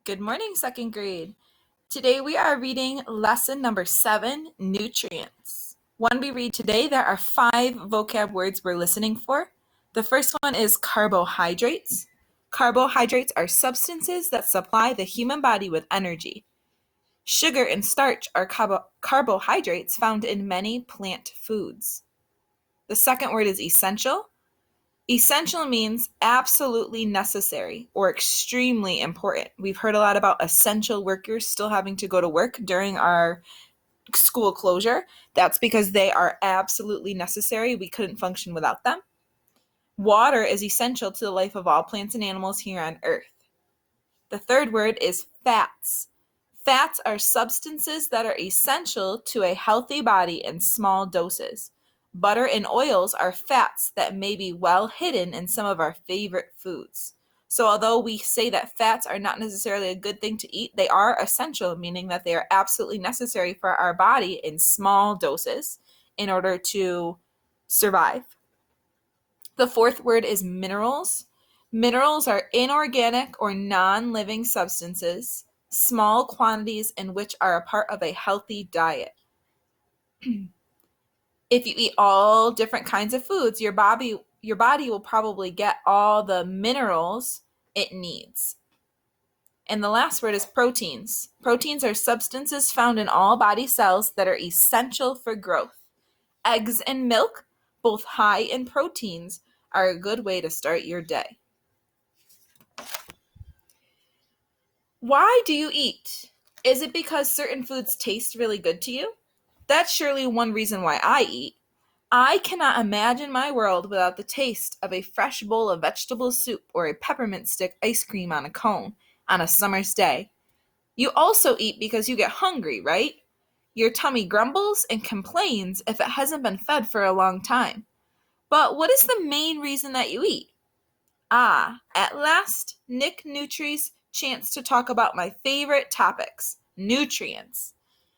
Good morning, second grade. Today we are reading lesson number 7, nutrients. When we read today, there are 5 vocab words we're listening for. The first one is carbohydrates. Carbohydrates are substances that supply the human body with energy. Sugar and starch are carbohydrates found in many plant foods. The second word is essential. Essential means absolutely necessary or extremely important. We've heard a lot about essential workers still having to go to work during our school closure. That's because they are absolutely necessary. We couldn't function without them. Water is essential to the life of all plants and animals here on Earth. The third word is fats. Fats are substances that are essential to a healthy body in small doses. Butter and oils are fats that may be well hidden in some of our favorite foods. So although we say that fats are not necessarily a good thing to eat, they are essential, meaning that they are absolutely necessary for our body in small doses in order to survive. The fourth word is minerals. Minerals are inorganic or non-living substances, small quantities in which are a part of a healthy diet. If you eat all different kinds of foods, your body will probably get all the minerals it needs. And the last word is proteins. Proteins are substances found in all body cells that are essential for growth. Eggs and milk, both high in proteins, are a good way to start your day. Why do you eat? Is it because certain foods taste really good to you? That's surely one reason why I eat. I cannot imagine my world without the taste of a fresh bowl of vegetable soup or a peppermint stick ice cream on a cone on a summer's day. You also eat because you get hungry, right? Your tummy grumbles and complains if it hasn't been fed for a long time. But what is the main reason that you eat? At last, Nick Nutrie's chance to talk about my favorite topics, nutrients.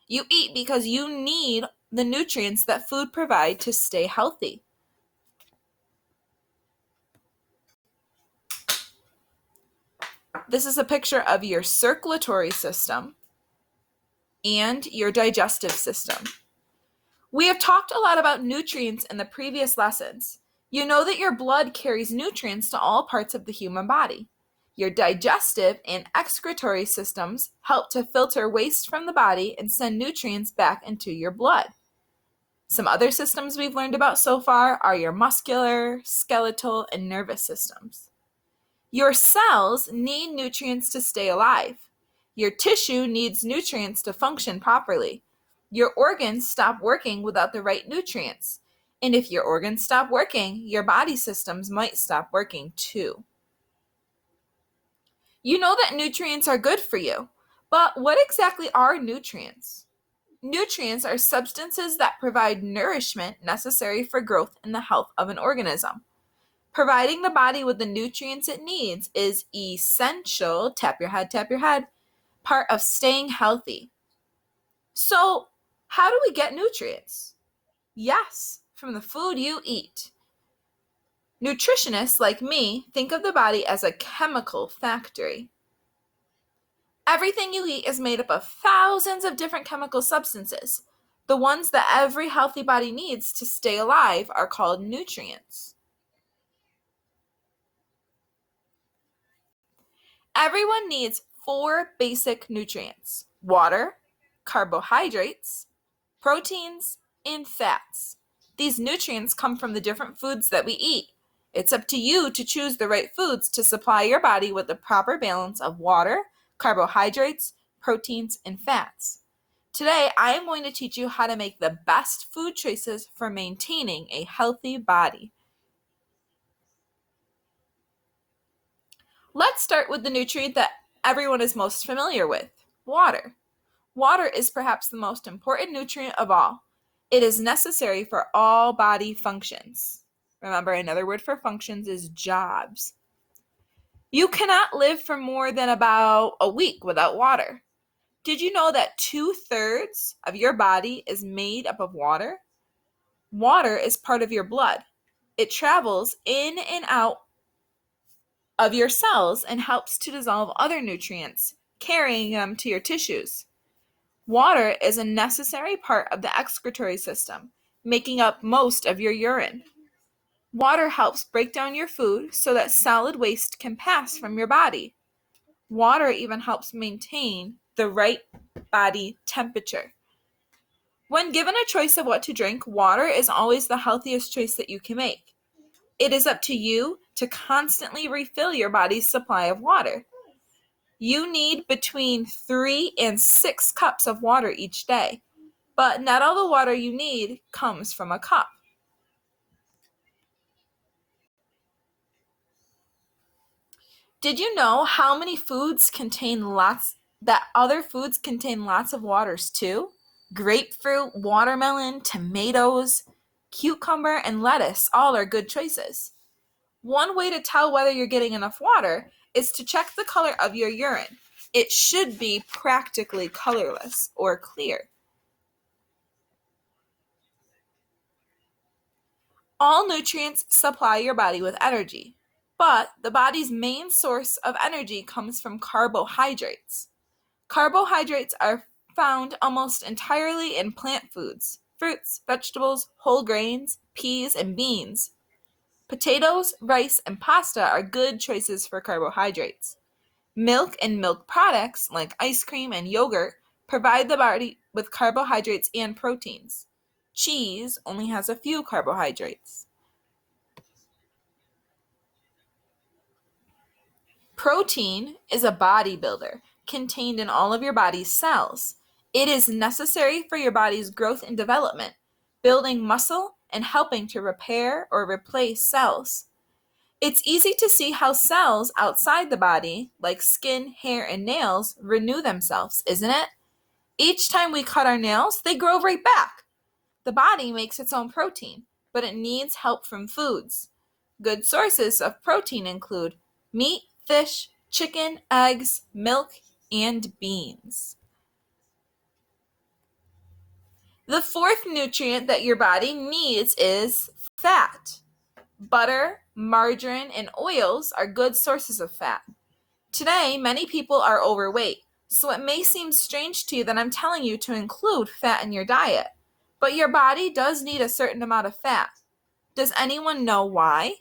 You eat because you need the nutrients that food provide to stay healthy. This is a picture of your circulatory system and your digestive system. We have talked a lot about nutrients in the previous lessons. You know that your blood carries nutrients to all parts of the human body. Your digestive and excretory systems help to filter waste from the body and send nutrients back into your blood. Some other systems we've learned about so far are your muscular, skeletal, and nervous systems. Your cells need nutrients to stay alive. Your tissue needs nutrients to function properly. Your organs stop working without the right nutrients. And if your organs stop working, your body systems might stop working too. You know that nutrients are good for you, but what exactly are nutrients? Nutrients are substances that provide nourishment necessary for growth and the health of an organism. Providing the body with the nutrients it needs is essential, tap your head, part of staying healthy. So, how do we get nutrients? Yes, from the food you eat. Nutritionists like me think of the body as a chemical factory. Everything you eat is made up of thousands of different chemical substances. The ones that every healthy body needs to stay alive are called nutrients. Everyone needs 4 basic nutrients: water, carbohydrates, proteins, and fats. These nutrients come from the different foods that we eat. It's up to you to choose the right foods to supply your body with the proper balance of water, carbohydrates, proteins, and fats. Today, I am going to teach you how to make the best food choices for maintaining a healthy body. Let's start with the nutrient that everyone is most familiar with, water. Water is perhaps the most important nutrient of all. It is necessary for all body functions. Remember, another word for functions is jobs. You cannot live for more than about a week without water. Did you know that 2/3 of your body is made up of water? Water is part of your blood. It travels in and out of your cells and helps to dissolve other nutrients carrying them to your tissues. Water is a necessary part of the excretory system, making up most of your urine. Water helps break down your food so that solid waste can pass from your body. Water even helps maintain the right body temperature. When given a choice of what to drink, water is always the healthiest choice that you can make. It is up to you to constantly refill your body's supply of water. You need between 3 and 6 cups of water each day, but not all the water you need comes from a cup. Did you know how many foods that other foods contain lots of waters too? Grapefruit, watermelon, tomatoes, cucumber, and lettuce all are good choices. One way to tell whether you're getting enough water is to check the color of your urine. It should be practically colorless or clear. All nutrients supply your body with energy, but the body's main source of energy comes from carbohydrates. Carbohydrates are found almost entirely in plant foods, fruits, vegetables, whole grains, peas, and beans. Potatoes, rice, and pasta are good choices for carbohydrates. Milk and milk products like ice cream and yogurt provide the body with carbohydrates and proteins. Cheese only has a few carbohydrates. Protein is a bodybuilder contained in all of your body's cells. It is necessary for your body's growth and development, building muscle and helping to repair or replace cells. It's easy to see how cells outside the body, like skin, hair, and nails, renew themselves, isn't it? Each time we cut our nails, they grow right back. The body makes its own protein, but it needs help from foods. Good sources of protein include meat, fish, chicken, eggs, milk, and beans. The fourth nutrient that your body needs is fat. Butter, margarine, and oils are good sources of fat. Today, many people are overweight, so it may seem strange to you that I'm telling you to include fat in your diet. But your body does need a certain amount of fat. Does anyone know why?